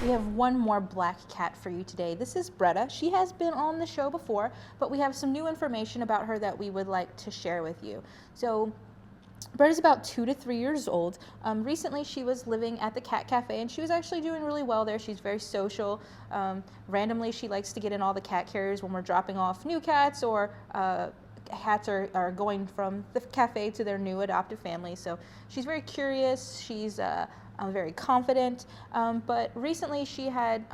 We have one more black cat for you today. This is Bretta. She has been on the show before, but we have some new information about her that we would like to share with you. So Bretta's about 2 to 3 years old. Recently, she was living at the cat cafe, and she was actually doing really well there. She's very social. Randomly, she likes to get in all the cat carriers when we're dropping off new cats or cats are going from the cafe to their new adoptive family. So she's very curious. She's very confident. But recently, she had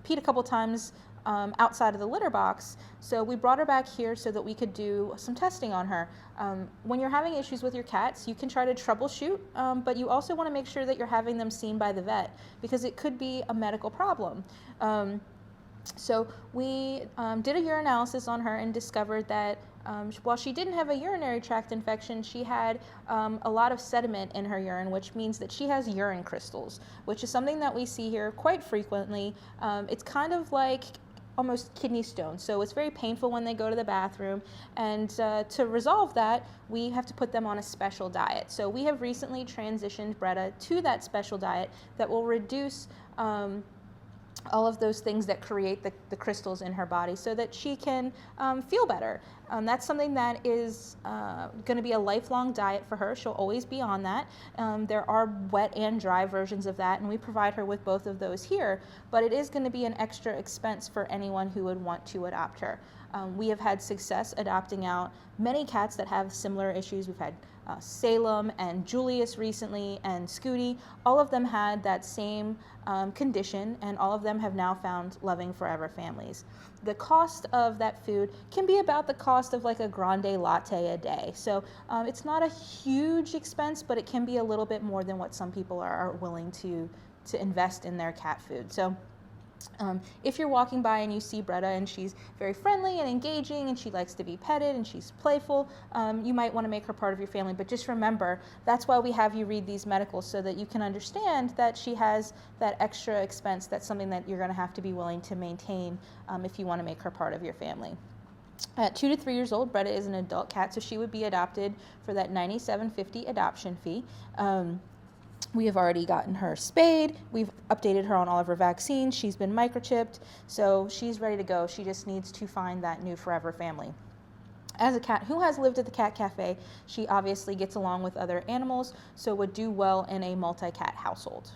peed a couple times outside of the litter box. So we brought her back here so that we could do some testing on her. When you're having issues with your cats, you can try to troubleshoot, but you also want to make sure that you're having them seen by the vet because it could be a medical problem. So we did a urinalysis on her and discovered that while she didn't have a urinary tract infection, she had a lot of sediment in her urine, which means that she has urine crystals, which is something that we see here quite frequently. It's kind of like almost kidney stones, so it's very painful when they go to the bathroom, and to resolve that, we have to put them on a special diet. So we have recently transitioned Bretta to that special diet that will reduce all of those things that create the crystals in her body so that she can feel better. That's something that is going to be a lifelong diet for her. She'll always be on that. There are wet and dry versions of that, and we provide her with both of those here, but it is going to be an extra expense for anyone who would want to adopt her. We have had success adopting out many cats that have similar issues. We've had Salem and Julius recently and Scooty. All of them had that same condition, and all of them have now found loving forever families. The cost of that food can be about the cost of like a grande latte a day. So it's not a huge expense, but it can be a little bit more than what some people are willing to invest in their cat food. So if you're walking by and you see Bretta and she's very friendly and engaging and she likes to be petted and she's playful, you might want to make her part of your family. But just remember, that's why we have you read these medicals, so that you can understand that she has that extra expense. That's something that you're going to have to be willing to maintain if you want to make her part of your family. At 2 to 3 years old, Bretta is an adult cat, so she would be adopted for that $97.50 adoption fee. We have already gotten her spayed. We've updated her on all of her vaccines. She's been microchipped, so she's ready to go. She just needs to find that new forever family. As a cat who has lived at the cat cafe, she obviously gets along with other animals, so would do well in a multi-cat household.